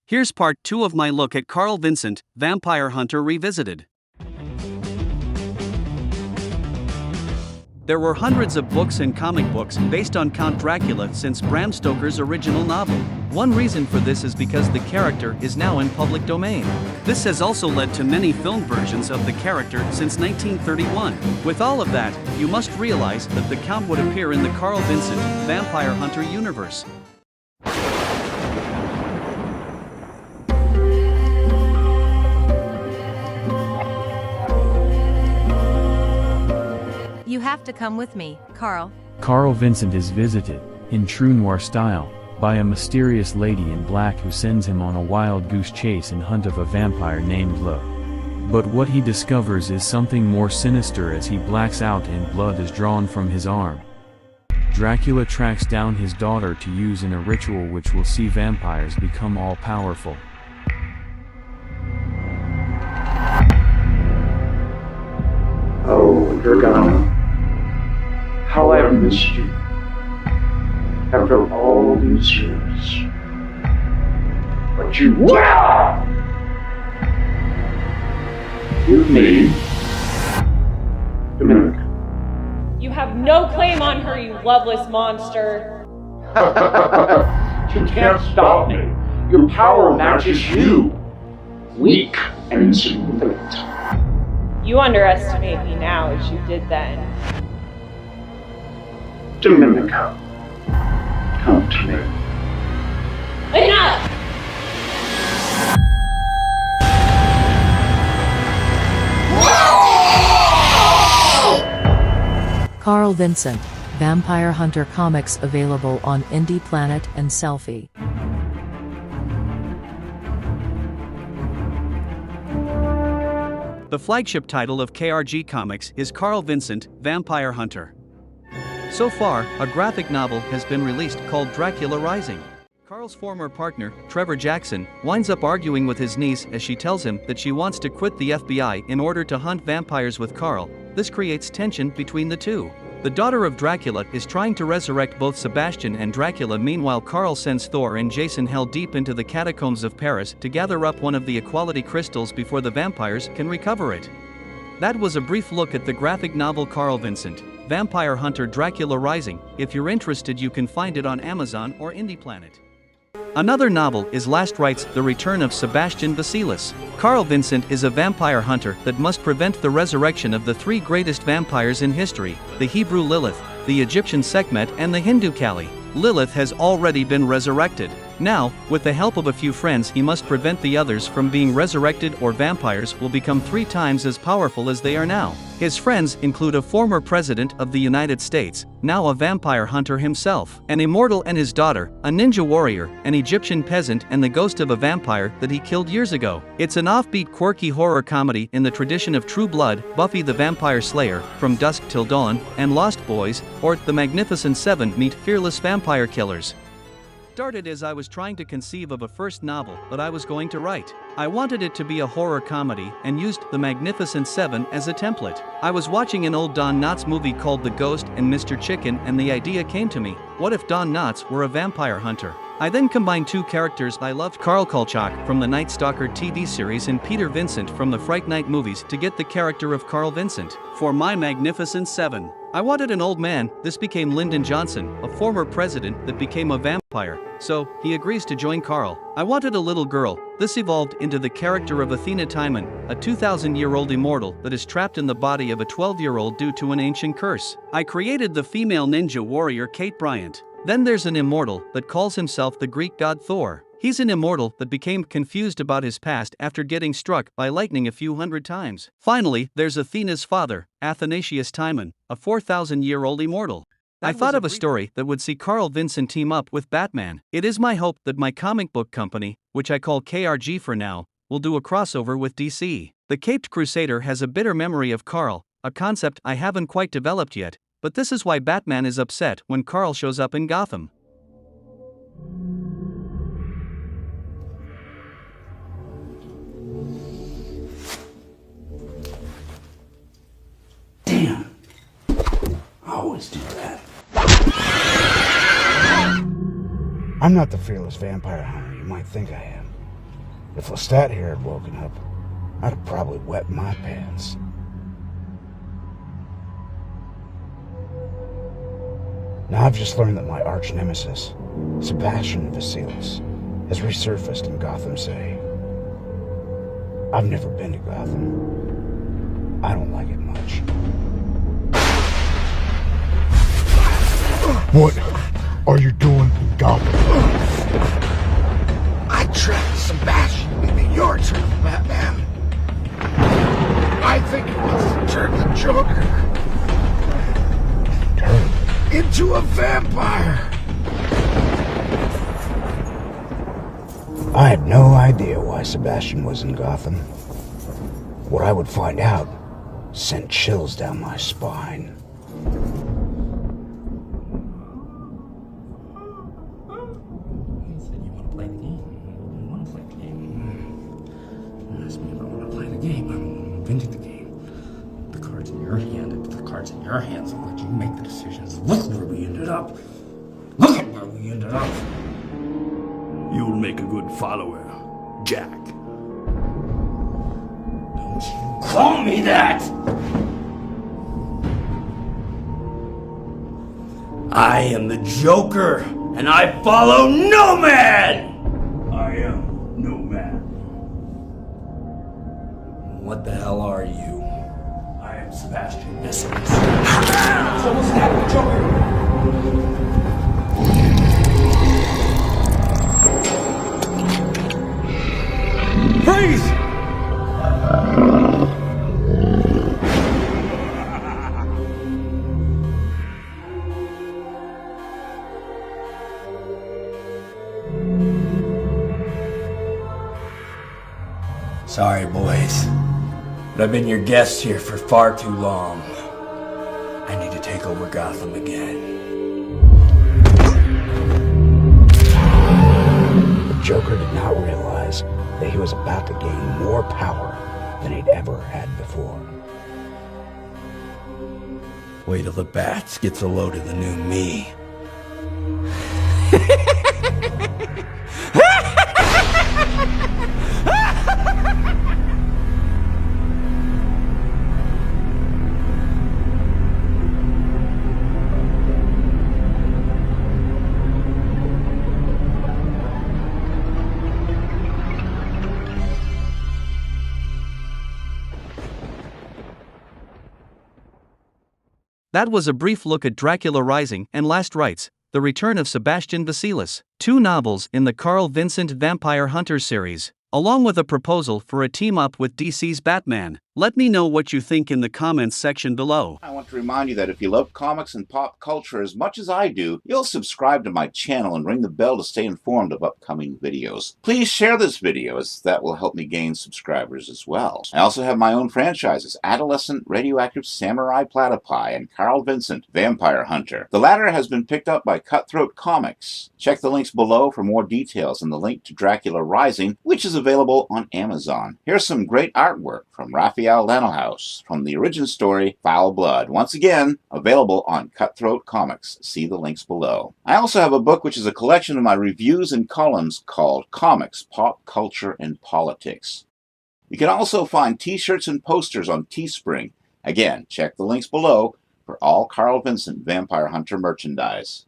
Here's part 2 of my look at Karl Vincent, Vampire Hunter Revisited. There were hundreds of books and comic books based on Count Dracula since Bram Stoker's original novel. One reason for this is because the character is now in public domain. This has also led to many film versions of the character since 1931. With all of that, you must realize that the Count would appear in the Karl Vincent, Vampire Hunter universe. You have to come with me, Karl. Karl Vincent is visited, in true noir style, by a mysterious lady in black who sends him on a wild goose chase in hunt of a vampire named Le. But what he discovers is something more sinister as he blacks out and blood is drawn from his arm. Dracula tracks down his daughter to use in a ritual which will see vampires become all-powerful. Oh, Dracula. How I've missed you. After all these years. But you will! Give me Dominica. You have no claim on her, you loveless monster. You can't stop me. Your power matches you. Weak and insignificant. You underestimate me now as you did then. Dominica, come to me. Enough! Karl Vincent, Vampire Hunter comics available on Indie Planet and Selfie. The flagship title of KRG Comics is Karl Vincent, Vampire Hunter. So far, a graphic novel has been released called Dracula Rising. Karl's former partner, Trevor Jackson, winds up arguing with his niece as she tells him that she wants to quit the FBI in order to hunt vampires with Karl. This creates tension between the two. The daughter of Dracula is trying to resurrect both Sebastian and Dracula. Meanwhile, Karl sends Thor and Jason hell deep into the catacombs of Paris to gather up one of the equality crystals before the vampires can recover it. That was a brief look at the graphic novel Karl Vincent, Vampire Hunter Dracula Rising. If you're interested, you can find it on Amazon or Indie Planet. Another novel is Last Rites, The Return of Sebastian Vasilis. Karl Vincent is a vampire hunter that must prevent the resurrection of the three greatest vampires in history, the Hebrew Lilith, the Egyptian Sekhmet and the Hindu Kali. Lilith has already been resurrected. Now, with the help of a few friends, he must prevent the others from being resurrected, or vampires will become 3 times as powerful as they are now. His friends include a former president of the United States, now a vampire hunter himself, an immortal and his daughter, a ninja warrior, an Egyptian peasant and the ghost of a vampire that he killed years ago. It's an offbeat, quirky horror comedy in the tradition of True Blood, Buffy the Vampire Slayer, From Dusk Till Dawn, and Lost Boys, or The Magnificent Seven meet Fearless Vampire Killers. Started as I was trying to conceive of a first novel that I was going to write. I wanted it to be a horror comedy and used The Magnificent Seven as a template. I was watching an old Don Knotts movie called The Ghost and Mr. Chicken, and the idea came to me, what if Don Knotts were a vampire hunter? I then combined 2 characters I loved, Karl Kolchak from the Night Stalker TV series and Peter Vincent from the Fright Night movies, to get the character of Karl Vincent. For my Magnificent Seven, I wanted an old man. This became Lyndon Johnson, a former president that became a vampire, so he agrees to join Karl. I wanted a little girl. This evolved into the character of Athena Timon, a 2,000-year-old immortal that is trapped in the body of a 12-year-old due to an ancient curse. I created the female ninja warrior Kate Bryant. Then there's an immortal that calls himself the Greek god Thor. He's an immortal that became confused about his past after getting struck by lightning a few hundred times. Finally, there's Athena's father, Athanasius Timon, a 4,000-year-old immortal. I thought of a story that would see Karl Vincent team up with Batman. It is my hope that my comic book company, which I call KRG for now, will do a crossover with DC. The Caped Crusader has a bitter memory of Karl, a concept I haven't quite developed yet, but this is why Batman is upset when Karl shows up in Gotham. Damn. I always do that. I'm not the fearless vampire hunter you might think I am. If Lestat here had woken up, I'd have probably wet my pants. Now I've just learned that my arch nemesis, Sebastian Vasilis, has resurfaced in Gotham City. I've never been to Gotham. I don't like it much. What are you doing in Gotham? I tracked Sebastian into your turn, Batman. I think it was to turn the Joker into a vampire. I had no idea why Sebastian was in Gotham. What I would find out sent chills down my spine. You said you want to play the game. You want to play the game. You asked me if I want to play the game. I'm inventing the game. The cards in your hand, and the cards in your hands. I'll let you make the decisions. Look where we ended up. Look at where we ended up. You'll make a good follower, Jack. Don't you call me that! I am the Joker, and I follow no man! I am no man. What the hell are you? I am Sebastian Vasilis. So what's that, the Joker? Freeze! Sorry, boys, but I've been your guest here for far too long. I need to take over Gotham again. The Joker did not realize that he was about to gain more power than he'd ever had before. Wait till the Bats gets a load of the new me. That was a brief look at Dracula Rising and Last Rites, The Return of Sebastian Vasilis, two novels in the Karl Vincent Vampire Hunter series, along with a proposal for a team-up with DC's Batman. Let me know what you think in the comments section below. I want to remind you that if you love comics and pop culture as much as I do, you'll subscribe to my channel and ring the bell to stay informed of upcoming videos. Please share this video, as that will help me gain subscribers as well. I also have my own franchises, Adolescent Radioactive Samurai Platypi and Karl Vincent Vampire Hunter. The latter has been picked up by Cutthroat Comics. Check the links below for more details and the link to Dracula Rising, which is available on Amazon. Here's some great artwork from Raphael Lanohouse from the origin story Foul Blood. Once again, available on Cutthroat Comics. See the links below. I also have a book which is a collection of my reviews and columns called Comics, Pop Culture, and Politics. You can also find t-shirts and posters on Teespring. Again, check the links below for all Karl Vincent Vampire Hunter merchandise.